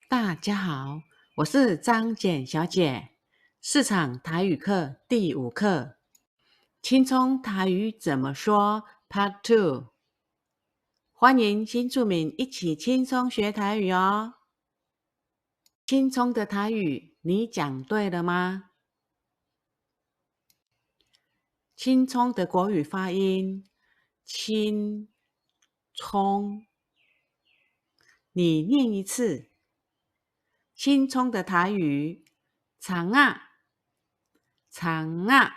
大家好，我是张简小姐。市场台语课第5课，青葱台语怎么说 Part 2。欢迎新住民一起轻松学台语哦。青葱的台语你讲对了吗？青葱的国语发音青葱，你念一次。青葱的台语长啊长啊。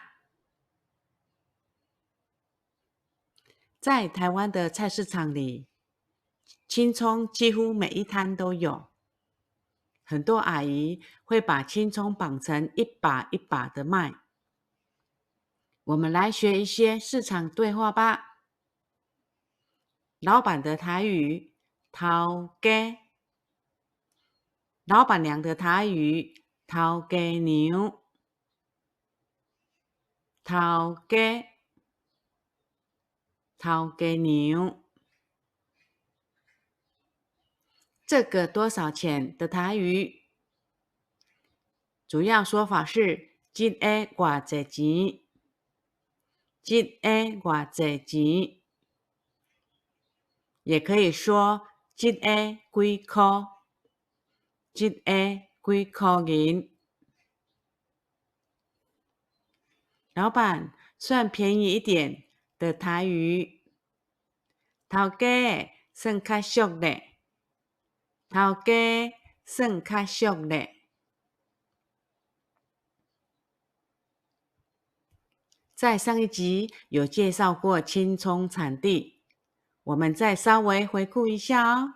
在台湾的菜市场里，青葱几乎每一摊都有。很多阿姨会把青葱绑成一把一把的卖。我们来学一些市场对话吧。老板的台语头家，老板娘的台语头家娘，头家，头家娘。这个多少钱的台语，主要说法是这个偌济钱，这个偌济钱，也可以说这个几块，这个几块银。老板算便宜一点的台语，头家算较俗咧，头家算较俗咧。在上一集有介绍过青葱产地，我们再稍微回顾一下哦。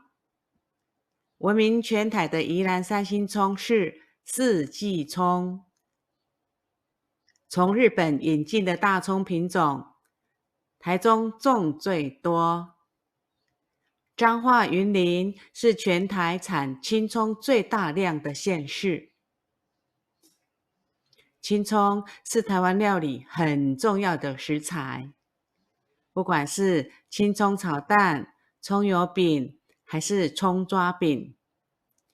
闻名全台的宜兰三星葱是四季葱，从日本引进的大葱品种，台中种最多。彰化云林是全台产青葱最大量的县市。青葱是台湾料理很重要的食材，不管是青葱炒蛋、葱油饼还是葱抓饼，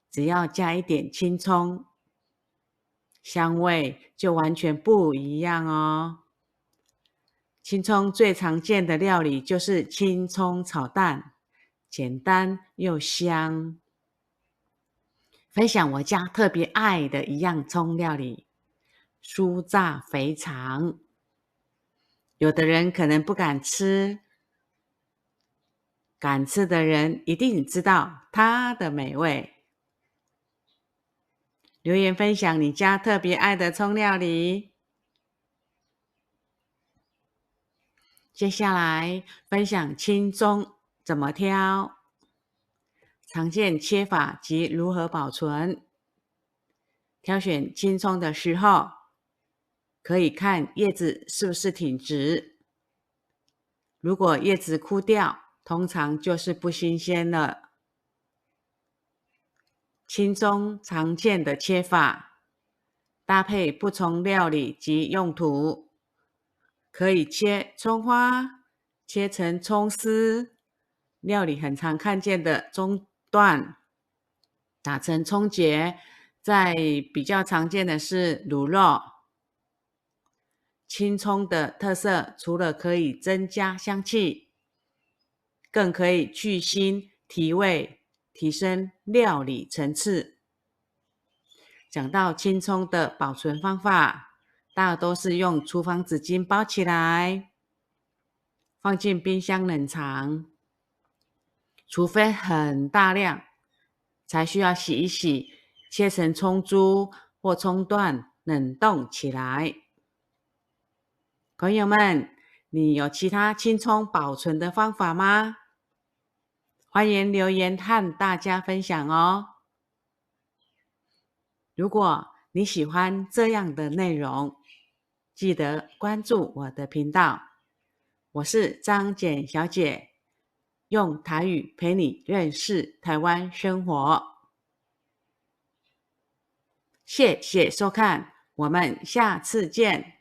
只要加一点青葱，香味就完全不一样哦。青葱最常见的料理就是青葱炒蛋，简单又香。分享我家特别爱的一样葱料理，酥炸肥肠。有的人可能不敢吃，敢吃的人一定知道它的美味。留言分享你家特别爱的葱料理。接下来分享青葱怎么挑，常见切法及如何保存。挑选青葱的时候，可以看叶子是不是挺直。如果叶子枯掉，通常就是不新鲜了。青葱常见的切法，搭配不同料理及用途，可以切葱花，切成葱丝，料理很常看见的葱段，打成葱结，在比较常见的是卤肉。青葱的特色，除了可以增加香气，更可以去腥提味，提升料理层次。讲到青葱的保存方法，大都是用厨房纸巾包起来，放进冰箱冷藏，除非很大量，才需要洗一洗，切成葱珠或葱段冷冻起来。朋友们，你有其他青葱保存的方法吗？欢迎留言和大家分享哦。如果你喜欢这样的内容，记得关注我的频道。我是张简小姐，用台语陪你认识台湾生活。谢谢收看，我们下次见。